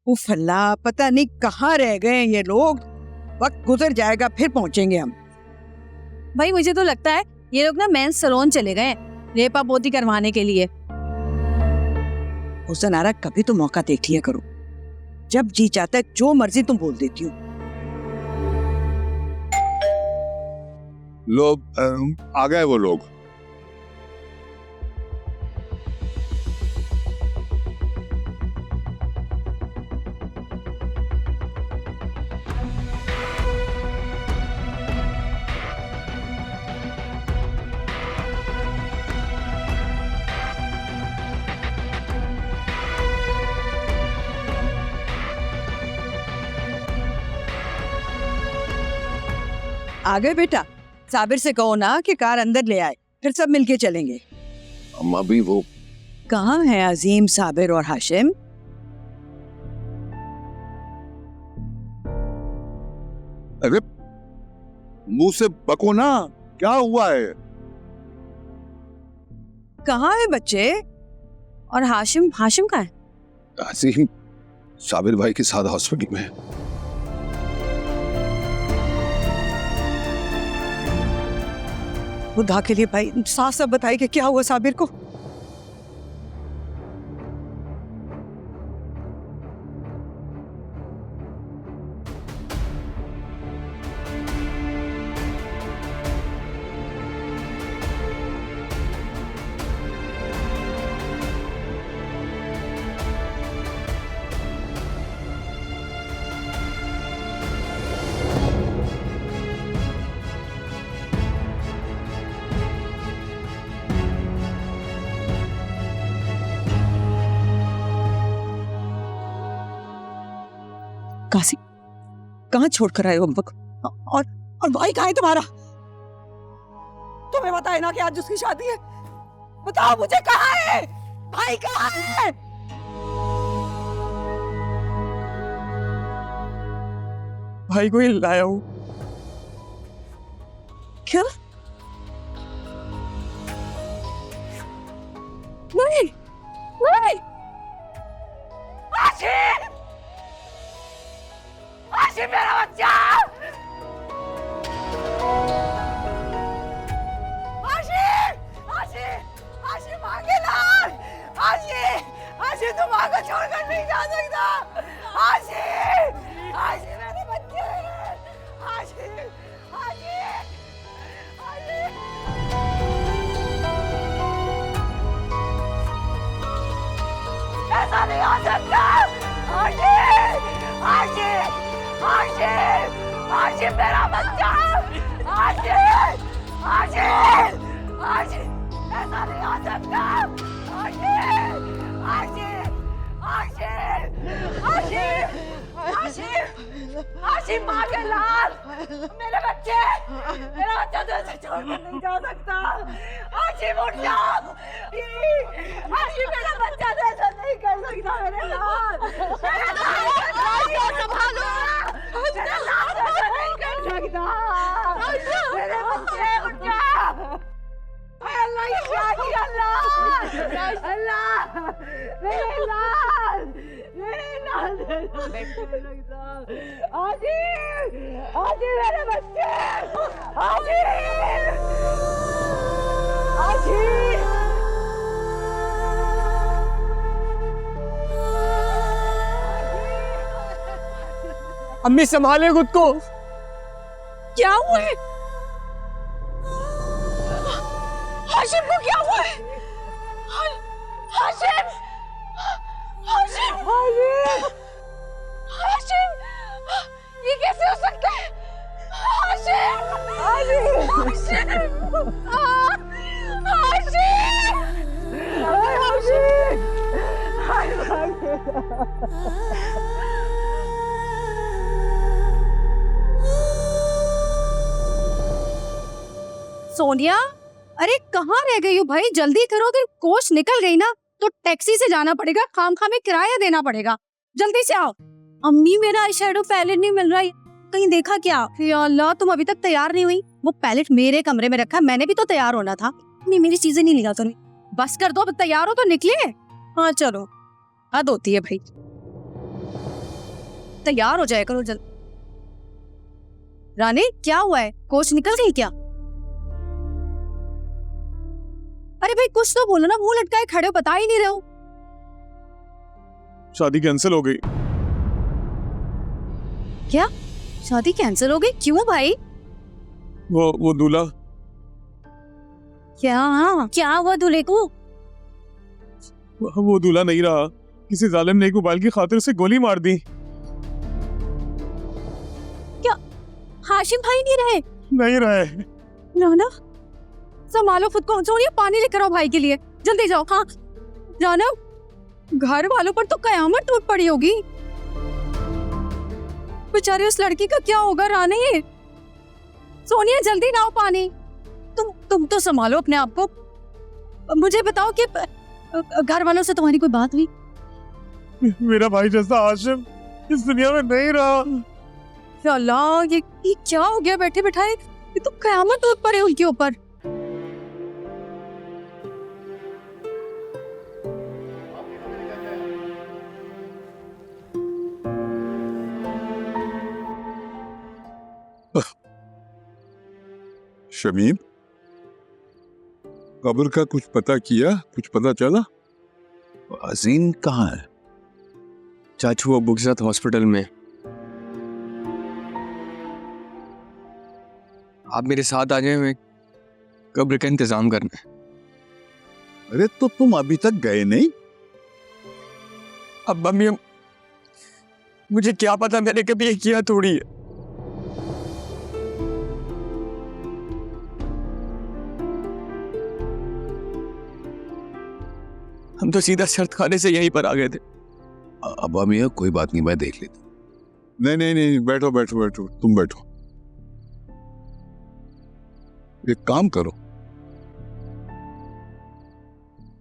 उफ अल्लाह, पता नहीं कहाँ रह गए हैं ये लोग। वक्त गुजर जाएगा फिर पहुंचेंगे हम। भाई मुझे तो लगता है ये लोग ना मेंस सैलून चले गए रेपा पोती करवाने के लिए। हुसन आरा, कभी तो मौका देख लिया करो। जब जी चाहता है जो मर्जी तुम बोल देती हो। लोग आ गए वो लोग। आ गए बेटा? साबिर से कहो ना कि कार अंदर ले आए, फिर सब मिलके चलेंगे। अम्मा भी वो कहाँ है अजीम, साबिर और हाशिम? अरे मुंह से बको ना, क्या हुआ है? कहाँ है बच्चे? और हाशिम कहाँ है? अजीम साबिर भाई के साथ हॉस्पिटल में है। खुदा के लिए भाई साफ साफ बताइए कि क्या हुआ साबिर को। कासिम, कहाँ छोड़कर आए हो अम्मा को? और भाई कहाँ है तुम्हारा? तुम्हें बताए ना कि आज उसकी शादी है। बताओ मुझे, कहाँ है भाई? कहाँ है? भाई को ही लाया हूँ। क्या? नहीं नहीं, आशिम! आशिम मेरा बच्चा! आशिम! आशिम! आशिम आगे लाओ! आशिम! आशिम तुम माँ को छोड़कर नहीं जा सकता! आशिम! आशिम मेरे बच्चे! आशिम! आशिम! आशिम! ऐसा नहीं हो सकता! आशिम! आशिम! आशिम! आशिम मेरा बच्चा! आशिम! आशिम! आशिम! ऐसा नहीं हो सकता! आशिम! आशिम! आशिम! आशिम! आशिम! आशिम माँ के लाल! मेरे बच्चे! मेरा बच्चा तो ऐसे छोड़कर नहीं जा सकता! आशिम उठ जाओ! आशिम मेरा बच्चा तो ऐसा नहीं कर सकता! मेरे लाल! मेरे लाल! संभालो! मेरे लाल तो ऐसा नहीं कर सकता! मेरे बच्चे उठ जाओ! अल्लाह ये क्या किया? अल्लाह! अल्लाह! मेरे लाल! मेरे लाल आजी! आजी मेरे बच्चे! आजी! आजी! अम्मी संभाले खुद को। क्या हुआ है? हाशिम को क्या हुआ है? हाशिम! हाशिम! हाशिम! ये कैसे हो सकता है? हाशिम! हाशिम! सोनिया, अरे कहाँ रह गई हो भाई? जल्दी करो, अगर कोच निकल गई ना तो टैक्सी से जाना पड़ेगा, खामखा में किराया देना पड़ेगा। जल्दी से आओ। अम्मी मेरा आई शेडो पैलेट नहीं मिल रहा है, कहीं देखा क्या? या अल्लाह, तुम अभी तक तैयार नहीं हुई? वो पैलेट मेरे कमरे में रखा है, मैंने भी तो तैयार होना था। नहीं, मेरी चीजें नहीं निकाल कर, बस कर दो, अब तैयार हो तो निकले। हाँ चलो, हद होती है भाई। तैयार हो जाया करो जल्द। रानी क्या हुआ है, कोच निकल गई क्या? अरे भाई कुछ तो बोलो ना, मुंह लटकाए खड़े हो, बता ही नहीं रहे हो। शादी कैंसिल हो गई। क्या शादी कैंसिल हो गई? क्यों भाई? वो दूल्हा। क्या हुआ दूल्हे को? वो दूल्हा नहीं रहा, किसी जालिम ने इकबाल की खातिर से गोली मार दी। क्या हाशिम भाई नहीं रहे? नहीं रहे। ना संभालो खुद को। सोनिया पानी लेकर आओ भाई के लिए, जल्दी जाओ। हाँ जाना, घर वालों पर तो कयामत टूट पड़ी होगी। बेचारे उस लड़की का क्या होगा रानी? सोनिया जल्दी लाओ पानी। तुम तो संभालो अपने आप को। मुझे बताओ कि घर वालों से तुम्हारी कोई बात हुई? मेरा भाई जैसा हाशिम इस दुनिया में नहीं रहा। या अल्लाह, ये क्या हो गया बैठे बैठाए? ये तो कयामत टूट पड़ी उनके ऊपर। शमीम, कब्र का कुछ पता किया? कुछ पता चला? अजीम कहाँ है? चाचू अब्बू के साथ हॉस्पिटल में। आप मेरे साथ आ जाए, मैं कब्र का इंतजाम करना है। अरे तो तुम अभी तक गए नहीं? अब मम्मी, मुझे क्या पता, मैंने कभी ये किया थोड़ी है। हम तो सीधा शर्त खाने से यहीं पर आ गए थे। अब्बा मियाँ कोई बात नहीं, मैं देख लेता। नहीं, बैठो बैठो बैठो, तुम बैठो। एक काम करो,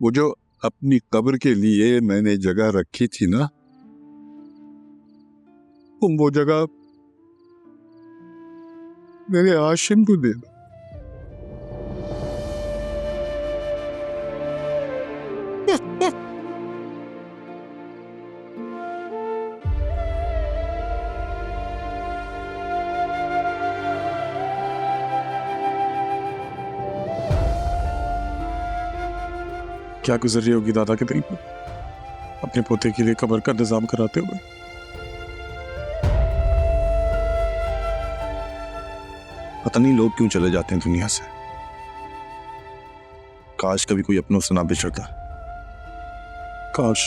वो जो अपनी कब्र के लिए मैंने जगह रखी थी ना, तुम वो जगह मेरे हाशिम को दे दो। क्या गुजर रही होगी दादा के दिल पर अपने पोते के लिए कब्र का इंतजाम कराते हुए। पता नहीं लोग क्यों चले जाते हैं दुनिया से। काश कभी कोई अपनों से ना बिछड़ता। काश।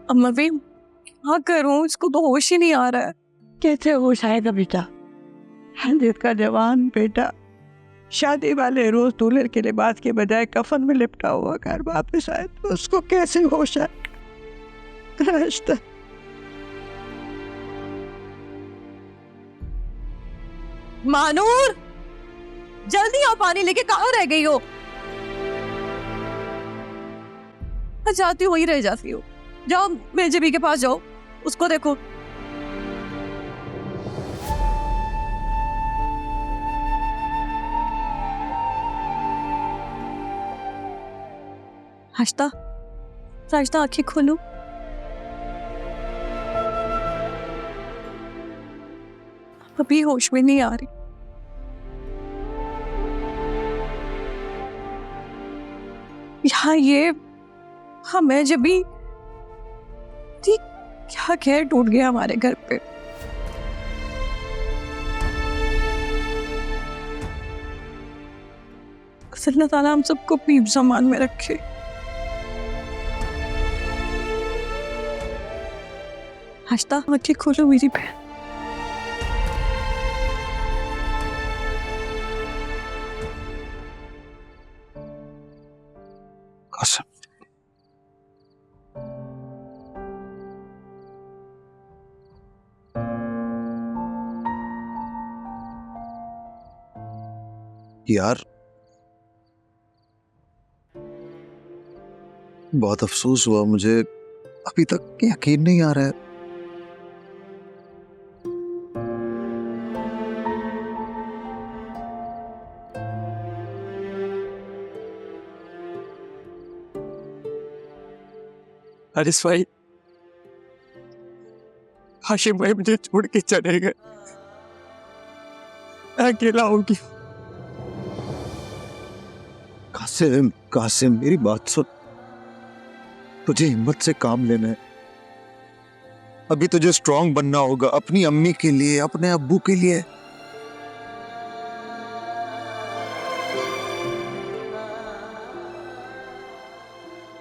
अम्मा भी क्या करूं, इसको तो होश ही नहीं आ रहा है। कैसे होश आएगा बेटा? जिसका जवान बेटा शादी वाले रोज दूल्हे के लिबास के बजाय कफन में लिपटा हुआ घर वापस आए तो उसको कैसे होश आए? रास्ता मानूर, जल्दी आओ, पानी लेके कहाँ रह गई हो? मैं जाती हूँ, वहीं रह जाती हूँ। जाओ मेरे भी के पास जाओ, उसको देखो। राश्ता, राश्ता आंखें खोलो। अभी होश में नहीं आ रही। यहाँ ये हमें जब भी क्या खैर टूट गया हमारे घर पे। अल्लाह ताला हम सबको अपनी ज़मान में रखे। हंसता आंखें खोलो मेरी बहन। कसम। यार बहुत अफसोस हुआ मुझे, अभी तक यकीन नहीं आ रहा है। हारिस भाई, हाशिम भाई मुझे छोड़ के चले गए। मैं अकेला हो गया। कासिम, कासिम मेरी बात सुन। तुझे हिम्मत से काम लेना है। अभी तुझे स्ट्रांग बनना होगा, अपनी अम्मी के लिए, अपने अब्बू के लिए।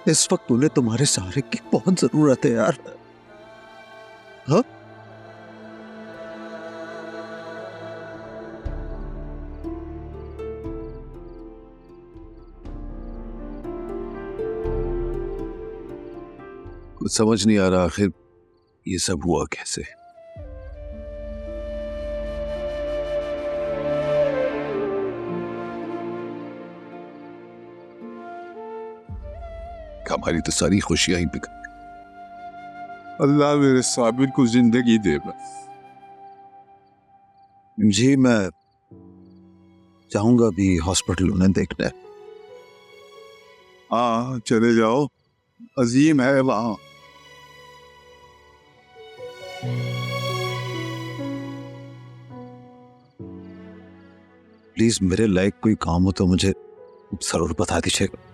इस वक्त उन्हें तुम्हारे सहारे की बहुत जरूरत है यार। हाँ? कुछ समझ नहीं आ रहा आखिर ये सब हुआ कैसे। हमारी तो सारी खुशियां ही बिक। अल्लाह मेरे साबिर को जिंदगी दे बस। जी मैं जाऊंगा अभी हॉस्पिटल उन्हें देखने। हाँ चले जाओ, अजीम है वहां। प्लीज मेरे लायक कोई काम हो तो मुझे जरूर बता दीजिएगा।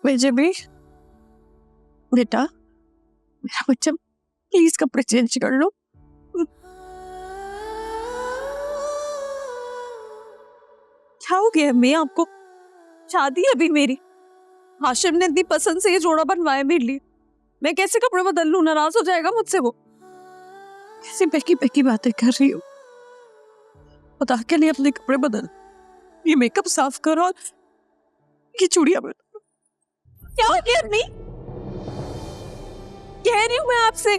मुझे भी बेटा, मेरा बच्चा प्लीज कपड़े चेंज कर लो। क्या हो गया मैं आपको? शादी है अभी मेरी। हाशिम ने इतनी पसंद से ये जोड़ा बनवाया मेरे लिए, मैं कैसे कपड़े बदल लूं? नाराज हो जाएगा मुझसे वो। कैसी बेकी बेकी बातें कर रही हो? बता के लिए अपने कपड़े बदल, ये मेकअप साफ करो और ये चूड़ियां बदलो। क्या हो गया अम्मी? कह रही हूं मैं आपसे,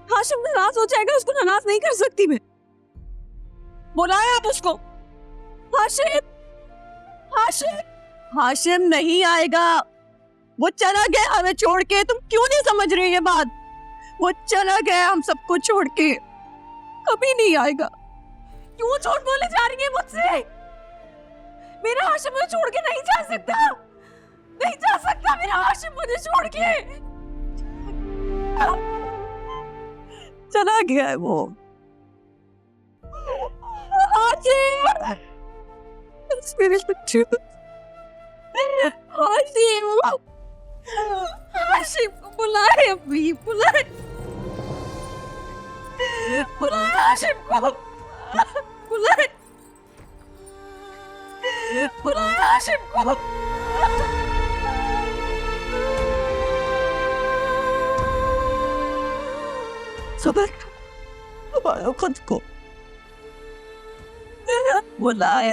हाशिम नाराज हो जाएगा, उसको नाराज नहीं कर सकती मैं। बुलाया आप उसको। हाशिम, हाशिम, हाशिम नहीं आएगा, वो चला गया हमें छोड़ के। तुम क्यों नहीं समझ रही ये बात? वो चला गया हम सबको छोड़ के, कभी नहीं आएगा। क्यों झूठ बोले जा रही है मुझसे? मेरा हाशिम मुझे छोड़ के नहीं जा सकता, नहीं जा सकता मेरा हाशिम मुझे छोड़ के। चला गया है वो। हाशिम, मेरे बच्चे, हाशिम, हाशिम को बुलाए अभी, बुलाए, बुलाए हाशिम को, बुलाए, बुलाए हाशिम को। सबर हमारा खुद को बुलाए।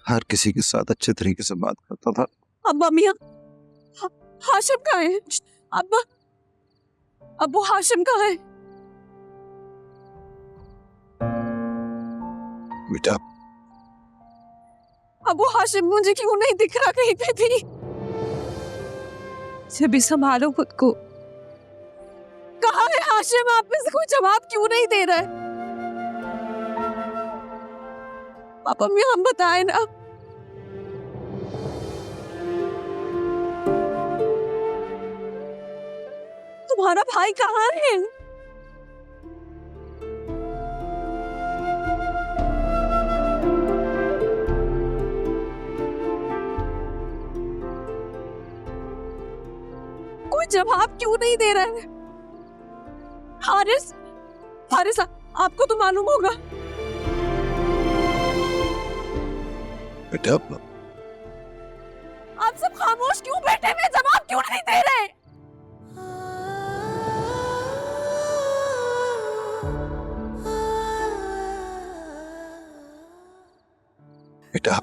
हर किसी के साथ अच्छे तरीके से बात करता था। अब्बा मियाँ, हाशिम कहाँ है? अब्बा, अब्बू हाशिम कहाँ है? बेटा अबू हाशिम मुझे क्यों नहीं दिख रहा कहीं पे भी? से भी संभालो खुद को। कहाँ है हाशिम? आप में से कोई जवाब क्यों नहीं दे रहा है? पापा में हम बताए ना। तुम्हारा भाई कहाँ है? कोई जवाब क्यों नहीं दे रहा है? हारिस, हारिस आपको तो मालूम होगा। बेटा आप सब खामोश क्यों बैठे हुए? जवाब क्यों नहीं दे रहे? बेटा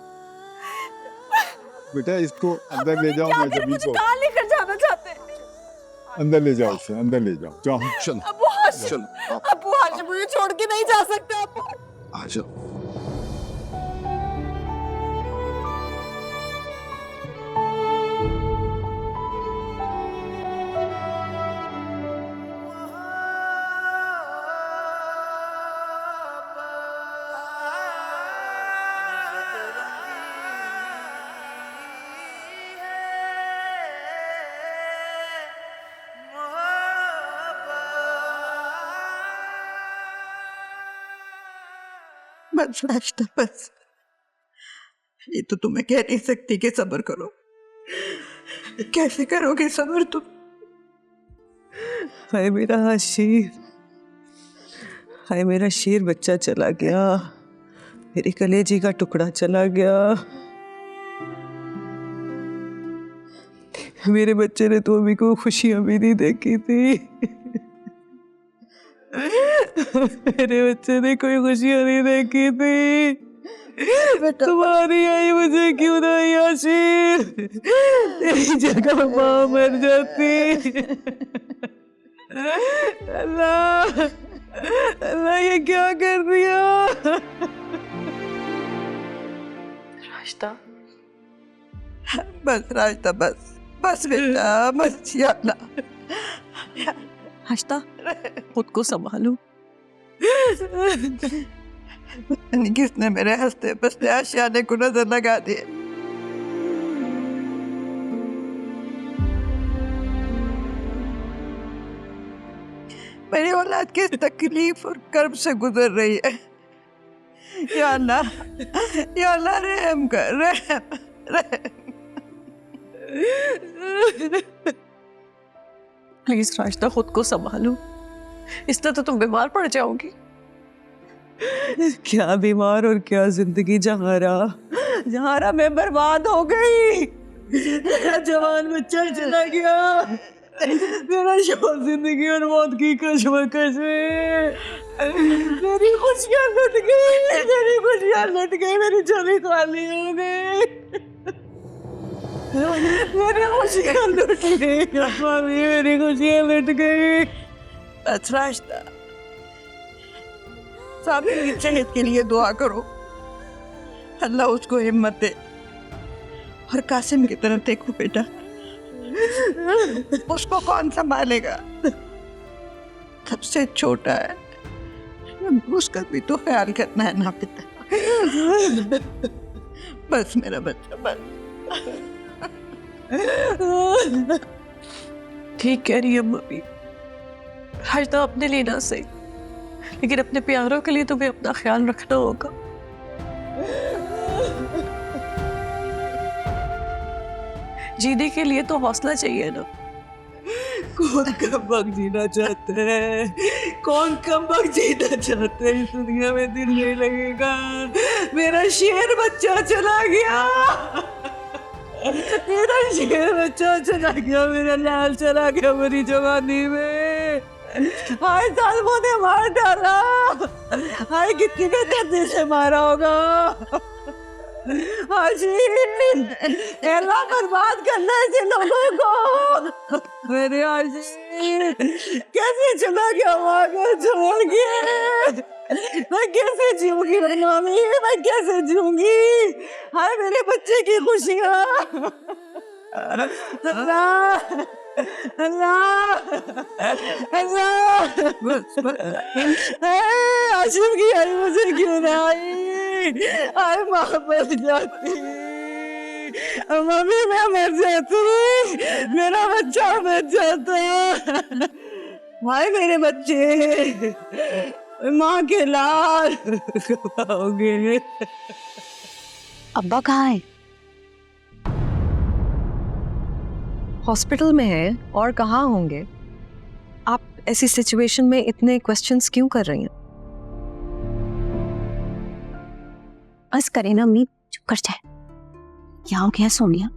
बेटा इसको अंदर ले जाओ। मैं जमीन मुझे को कहाँ लेकर जाना चाहते हैं? अंदर ले जाओ उसे, अंदर ले जाओ, जाओ चलो अबू हाशिम, चलो अबू हाशिम मुझे छोड़ के नहीं जा सकते आप। आ जाओ। बस रास्ता बस, ये तो तुम्हें कह नहीं सकती कि सब्र करो। कैसे करोगे सब्र तुम? हाय मेरा हाशिर, हाय मेरा शेर बच्चा चला गया, मेरे कलेजी का टुकड़ा चला गया। मेरे बच्चे ने तो अभी को खुशियां भी नहीं देखी थी। मेरे बच्चे ने कोई खुशियां नहीं देखी थी। तुम्हारी आई मुझे क्यों ना याशीर, तेरी जगह माँ मर जाती। अल्लाह अल्लाह ये क्या कर दिया? रास्ता बस, रास्ता बस बस बेटा बस। या अल्लाह हश्ता, खुद को संभालो। किसने मेरे हंसते बसते आशियाने को नजर लगा दिए? मेरी औलाद किस तकलीफ और कर्ब से गुजर रही है। या अल्लाह रहम कर, रहम। प्लीज रास्ता, खुद को संभालो, इस तरह तो तुम बीमार पड़ जाओगी। क्या बीमार और क्या जिंदगी। जहारा मैं बर्बाद हो गई। मेरा जवान बच्चा चला गया, मेरा शौक जिंदगी और मौत की कशमकश में। मेरी खुशियाँ लुट गई, मेरी झोली खाली हो गई। मेरी खुशियाँ लुट गई। बस रास्ता, साबिर की सेहत के लिए दुआ करो, अल्लाह उसको हिम्मत दे। और कासिम की तरफ देखो बेटा, उसको कौन संभालेगा? सबसे छोटा है, उसका भी तो ख्याल करना है ना बेटा। बस मेरा बच्चा बस। ठीक कह रही है मम्मी, आज तो अपने लिए ना सही, लेकिन अपने प्यारों के लिए तुम्हें अपना ख्याल रखना होगा। जीने के लिए तो हौसला चाहिए ना। कौन कम वक्त जीना चाहते हैं? कौन कम वक्त जीना चाहते हैं? इस दुनिया में दिल नहीं लगेगा। मेरा शेर बच्चा चला गया, मेरा शेर बच्चा चला गया, मेरा लाल चला गया मेरी जवानी में। हाय जालिमों ने मार डाला, हाय कितनी बेदर्दी से मारा होगा। अल्लाह बर्बाद करना है लोगों को। मेरे आशिक कैसे चला गया वहाँ को छोड़ के? मैं कैसे जीऊंगी मामी, मैं कैसे जीऊंगी? हाय मेरे बच्चे की खुशियाँ। अल्लाह अल्लाह अल्लाह, बस आशिफ की आई मुझे क्यों ना आई? आई माँ मर जाती, मम्मी मैं मर जाती, मेरा बच्चा मर जाता। भाई मेरे बच्चे माँ के लाल होंगे। अब्बा कहाँ है? हॉस्पिटल में है, और कहाँ होंगे? आप ऐसी सिचुएशन में इतने क्वेश्चंस क्यों कर रही हैं? बस करे ना अम्मी, चुप कर जाए। क्या हो गया सोनिया?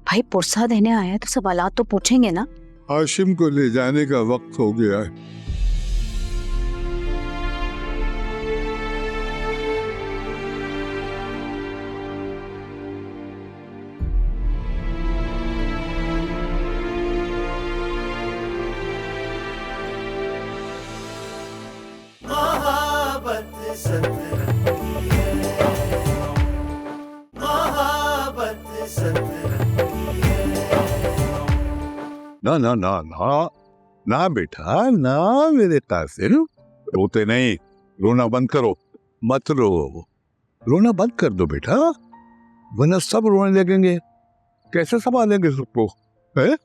भाई पुरसा देने आया है तो सवालात तो पूछेंगे ना। हाशिम को ले जाने का वक्त हो गया है। ना ना ना ना ना बेटा ना, मेरे कासिम रोते नहीं, रोना बंद करो, मत रो, रोना बंद कर दो बेटा, वरना सब रोने लगेंगे, कैसे संभालेंगे सबको, है?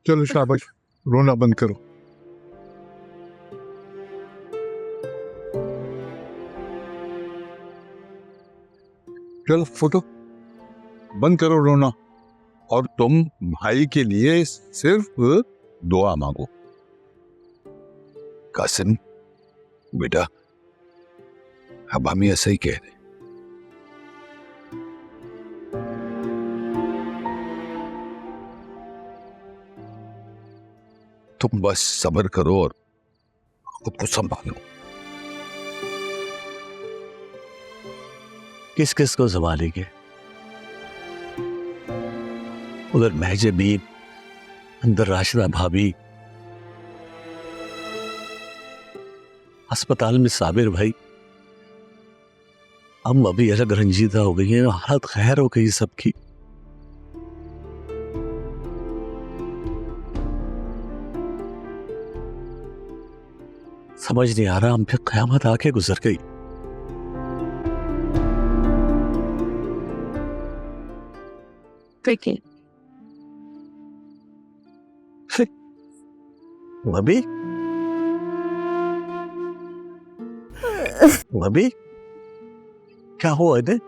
चलो शाबाश, रोना बंद करो। चलो फोटो बंद करो रोना, और तुम भाई के लिए सिर्फ दुआ मांगो। कासिम बेटा, अब हम ऐसा ही कह रहे, तुम बस सब्र करो और खुद को संभालो। किस किस को संभालेंगे? उधर महजे भी, अंदर राशिदा भाभी, अस्पताल में साबिर भाई, हम अभी अलग रंजीदा हो गई हैं, हालत खैर हो गई सबकी। समझ नहीं आ रहा, हम पे कयामत आके गुजर गई। विकी, भाभी, भाभी, क्या हुआ इधर?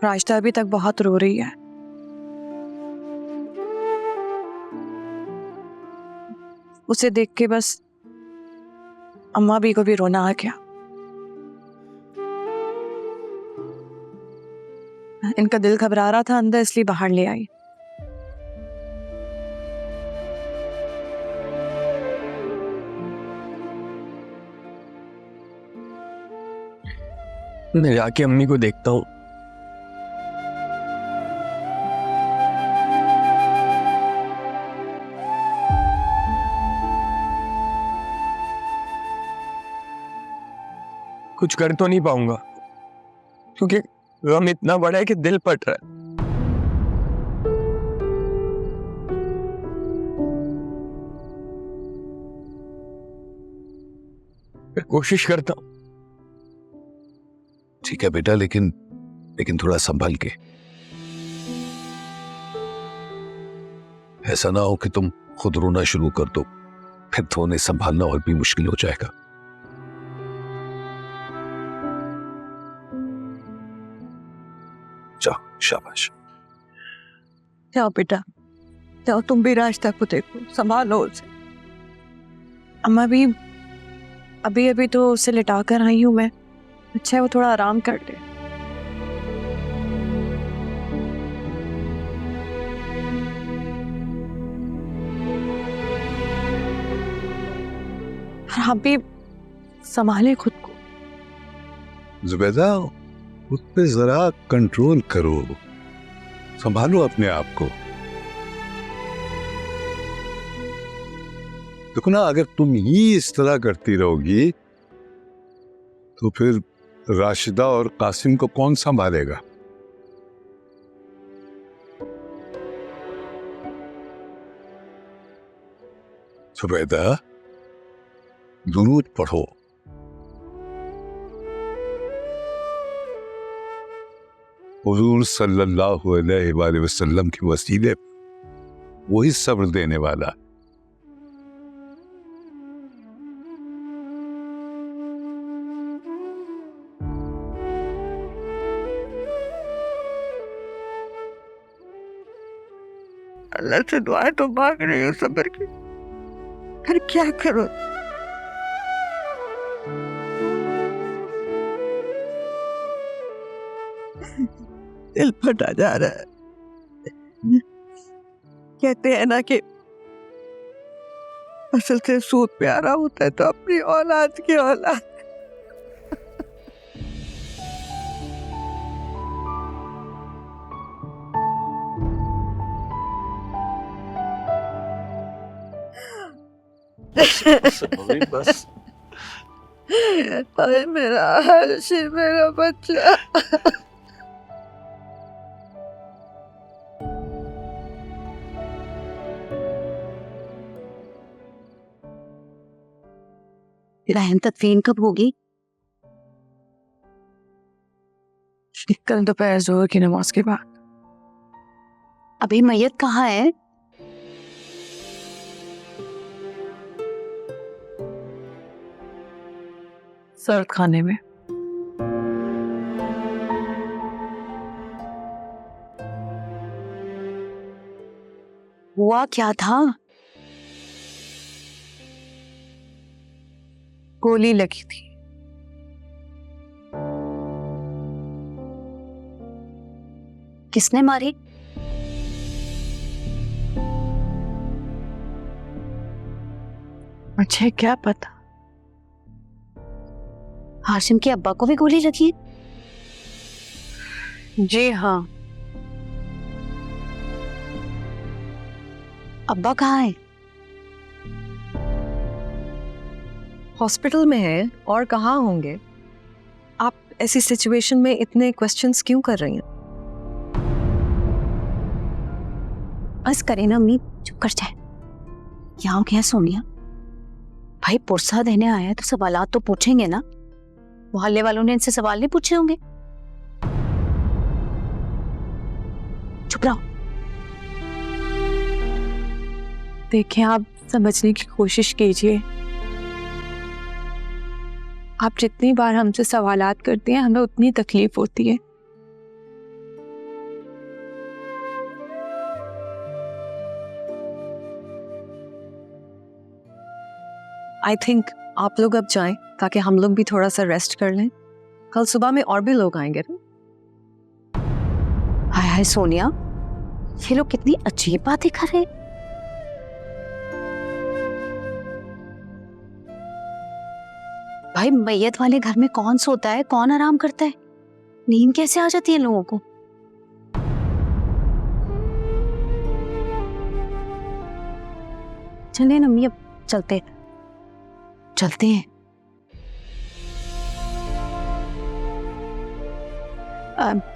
राशिदा अभी तक बहुत रो रही है। उसे देख के बस अम्मा भी को भी रोना आ गया। इनका दिल घबरा रहा था अंदर, इसलिए बाहर ले आई। मैं जाके अम्मी को देखता हूँ। कुछ कर तो नहीं पाऊंगा क्योंकि गम इतना बड़ा है कि दिल फट रहा है। फिर कोशिश करता हूं। ठीक है बेटा, लेकिन थोड़ा संभल के, ऐसा ना हो कि तुम खुद रोना शुरू कर दो, फिर तो उन्हें संभालना और भी मुश्किल हो जाएगा। जाओ, शाबाश। जाओ बेटा, जाओ, तुम भी रास्ता को देखो, संभालो उसे। अम्मा भी अभी अभी तो उसे लिटा कर आई हूं मैं, अच्छा है वो थोड़ा आराम कर ले। आप भी संभाले खुद को। जुबैदा, उस पे जरा कंट्रोल करो, संभालो अपने आप को। देखो ना, अगर तुम ही इस तरह करती रहोगी तो फिर राशिदा और कासिम को कौन संभालेगा? जुबैदा, दुरूद पढ़ो। हुजूर सल्लल्लाहु अलैहि वसल्लम की वसीले वही सब्र देने वाला। अल्लाह से दुआएं तो मांग रही हूँ सब्र की, फिर क्या करो? दिल फटा जा रहा है। कहते हैं ना कि असल से सूद प्यारा होता है तो अपनी औलाद की औलाद। बस भाभी बस। अरे मेरा आशी, मेरा बच्चा। बहन तदफीन कब होगी? कल दोपहर जोहर की नमाज के बाद। अभी मैयत कहाँ है? सर्द खाने में। हुआ क्या था? गोली लगी थी। किसने मारी? मुझे क्या पता। हाशिम के अब्बा को भी गोली लगी है? जी हाँ। अब्बा कहाँ है? हॉस्पिटल में है, और कहाँ होंगे? आप ऐसी सिचुएशन में इतने क्वेश्चंस क्यों कर रही हैं? बस करे ना अम्मी, चुप कर जाए। क्या हो गया सोनिया? भाई पुरसा देने आया है तो सवालात तो पूछेंगे ना। मोहल्ले वालों ने इनसे सवाल नहीं पूछे होंगे। चुप रहो। देखिए, आप समझने की कोशिश कीजिए। आप जितनी बार हमसे सवालात करती हैं, हमें उतनी तकलीफ होती है। आई थिंक आप लोग अब जाएं, ताकि हम लोग भी थोड़ा सा रेस्ट कर लें। कल सुबह में और भी लोग आएंगे ना। हाय हाय सोनिया, ये लोग कितनी अजीब बातें कर रहे हैं। भाई मैयत वाले घर में कौन सोता है, कौन आराम करता है? नींद कैसे आ जाती है लोगों को? चलिए अम्मी, अब चलते हैं।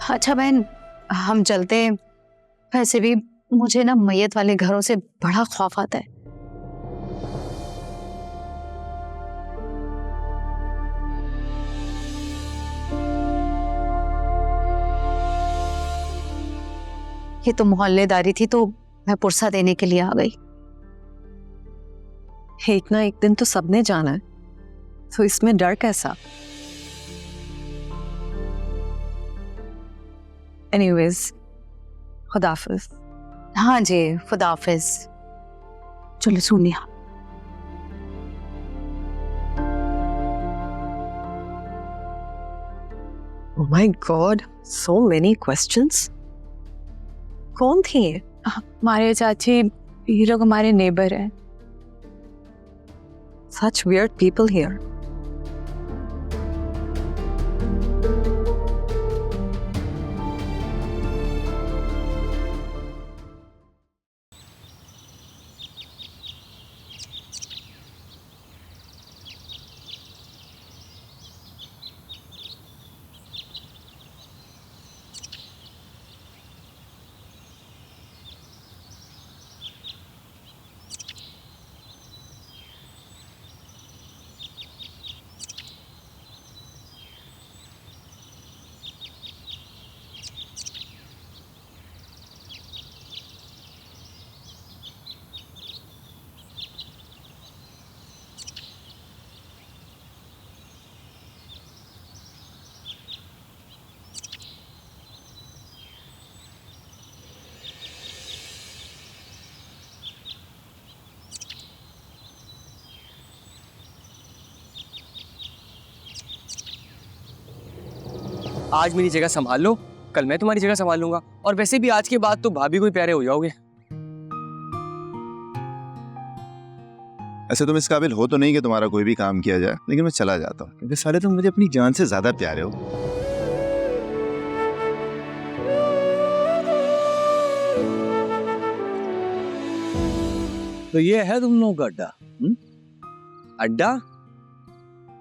अच्छा बहन, हम चलते हैं। वैसे भी मुझे ना मैयत वाले घरों से बड़ा खौफ आता है। ये तो मोहल्लेदारी थी, तो मैं पुरसा देने के लिए आ गई। एक ना एक दिन तो सबने जाना है, तो इसमें डर कैसा? एनीवेज, खुदाफिज। हाँ जी, खुदाफिज। चलो Sonia. Oh my God, so many questions. कौन थी ये? हमारे चाची, ये लोग हमारे नेबर हैं। Such weird people here. आज मेरी जगह संभाल लो, कल मैं तुम्हारी जगह संभाल लूंगा। और वैसे भी आज के बाद तो भाभी को ही प्यारे हो जाओगे। ऐसे तुम इस काबिल हो तो नहीं कि तुम्हारा कोई भी काम किया जाए, लेकिन मैं चला जाता हूँ क्योंकि साले तुम मुझे अपनी जान से ज्यादा प्यारे हो। तो ये है तुम लोगों का अड्डा? अड्डा?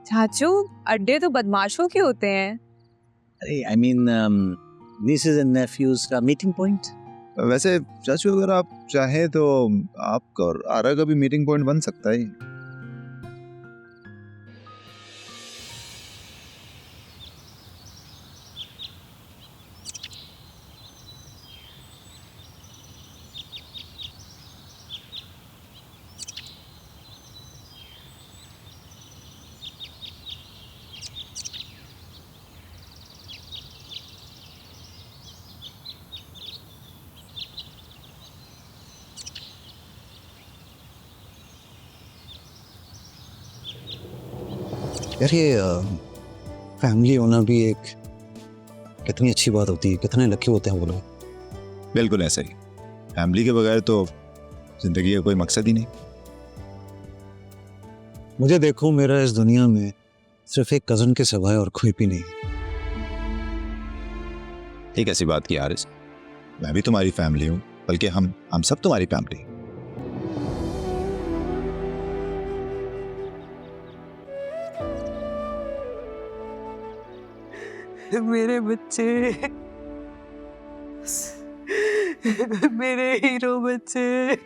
चाचू, अड्डे तो बदमाशों के होते हैं। I mean nieces and nephews का मीटिंग पॉइंट। वैसे चाचू अगर आप चाहें तो आपका और आरा का भी मीटिंग पॉइंट बन सकता है। यार ये फैमिली होना भी एक कितनी अच्छी बात होती है, कितने लकी होते हैं वो लोग। बिल्कुल ऐसा ही, फैमिली के बगैर तो जिंदगी का कोई मकसद ही नहीं। मुझे देखो, मेरा इस दुनिया में सिर्फ एक कजन के सिवाय और कोई भी नहीं। एक ऐसी बात की यार, मैं भी तुम्हारी फैमिली हूँ, बल्कि हम सब तुम्हारी फैमिली। मेरे बच्चे, मेरे हीरो बच्चे।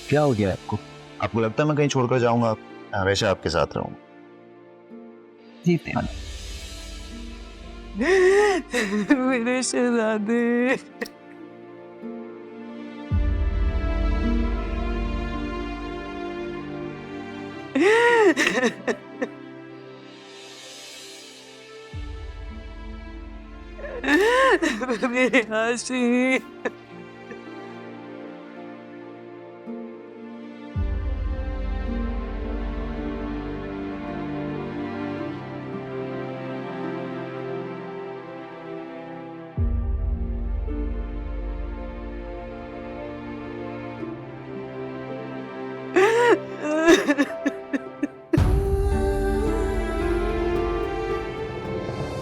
क्या हो गया आपको? आपको लगता है मैं कहीं छोड़कर जाऊंगा? हमेशा आपके साथ रहूंगा। मेरे शहजादे। मेरे आशिक।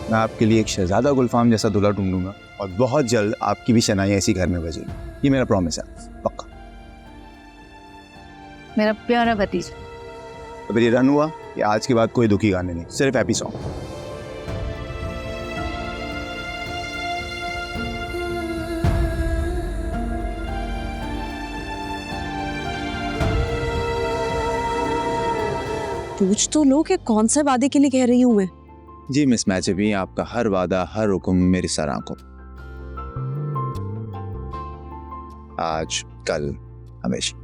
मैं आपके लिए एक शहजादा गुलफाम जैसा दूल्हा ढूंढूंगा और बहुत जल्द आपकी भी शनाई ऐसी घर में बजेगी। ये मेरा प्रॉमिस है, पक्का। मेरा प्यारा भतीजा। तो फिर ये रन हुआ कि आज के बाद कोई दुखी गाने नहीं, सिर्फ हैप्पी सॉन्ग। पूछ तो लो कि कौन से वादे के लिए कह रही हूँ मैं। जी मिस मैचेबी, आपका हर वादा, हर हुक्म मेरी सर आंखों। आज, कल, हमेशा।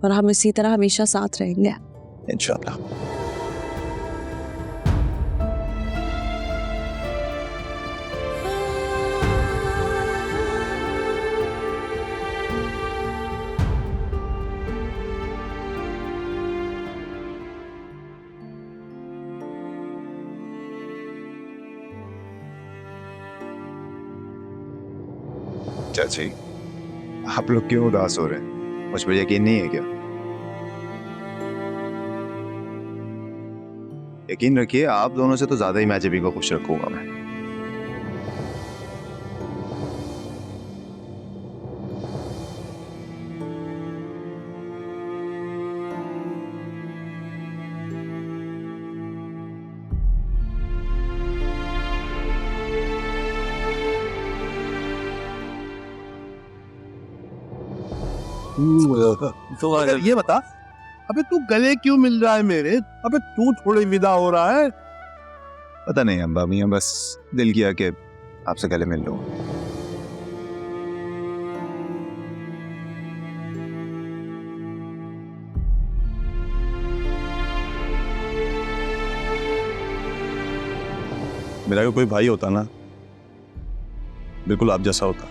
और हम इसी तरह हमेशा साथ रहेंगे इंशाल्लाह। चाची, आप लोग क्यों उदास हो रहे हैं? मुझ पर यकीन नहीं है क्या? यकीन रखिए, आप दोनों से तो ज्यादा ही मैं जबी को खुश रखूंगा मैं। तो ये बता, अबे तू गले क्यों मिल रहा है मेरे? अबे तू थोड़ी विदा हो रहा है। पता नहीं अम्बा मियां, बस दिल किया कि आपसे गले मिल लूं। मेरा कोई भाई होता ना, बिल्कुल आप जैसा होता।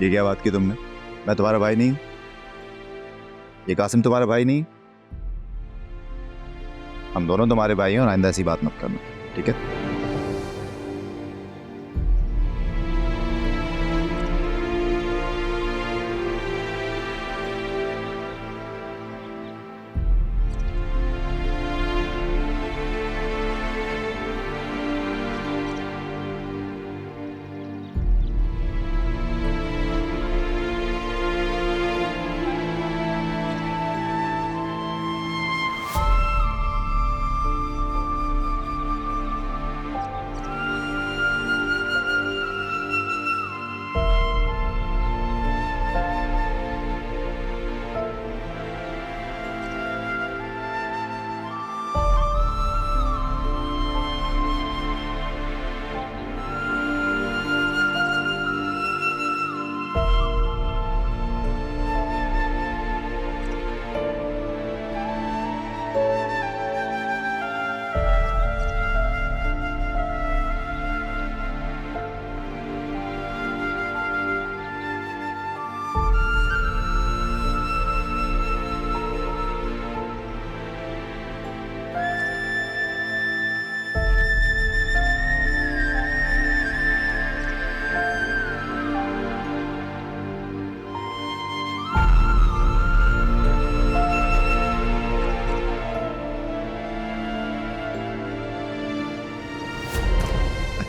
ये क्या बात की तुमने? मैं तुम्हारा भाई नहीं? ये कासिम तुम्हारा भाई नहीं? हम दोनों तुम्हारे भाई हैं और आइंदा ऐसी बात मत करना, ठीक है?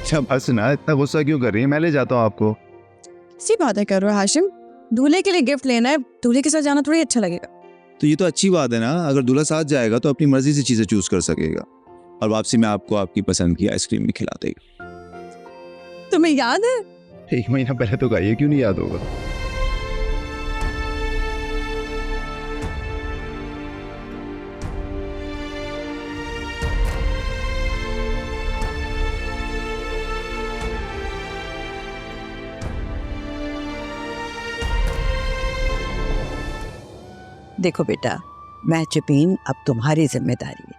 अच्छा बस ना, इतना गुस्सा क्यों कर रही है? मैं ले जाता हूँ आपको। सी बातें कर रहे हो हाशिम, दूल्हे के लिए गिफ्ट लेना है, दूल्हे के साथ जाना थोड़ी अच्छा लगेगा। तो ये तो अच्छी बात है ना, अगर दूल्हा साथ जाएगा तो अपनी मर्जी से चीजें चूज कर सकेगा और वापसी में आपको आपकी पसंद की आइसक्रीम भी खिला देगा। तुम्हें याद है 1 महीना पहले तो कहा, ये क्यों नहीं याद होगा? देखो बेटा, महजबीन अब तुम्हारी जिम्मेदारी है,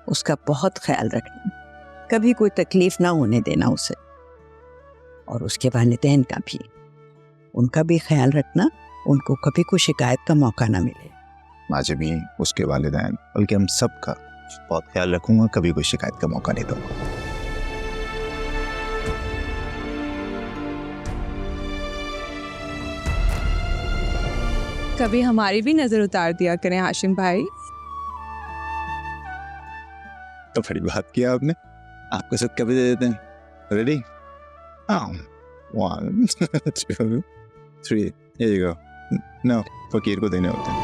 उसका बहुत ख्याल रखना, कभी कोई तकलीफ ना होने देना उसे, और उसके वालिदैन का भी, उनका भी ख्याल रखना, उनको कभी कोई शिकायत का मौका ना मिले। माजबीन, उसके वालिदैन, बल्कि हम सब का बहुत ख्याल रखूंगा, कभी कोई शिकायत का मौका नहीं दूंगा। कभी हमारी भी नजर उतार दिया करें हाशिम भाई। तो बड़ी बात किया आपने, आपको सब कभी दे देते हैं। Ready? 1 2 3, here you go। No, फकीर को देने होते हैं।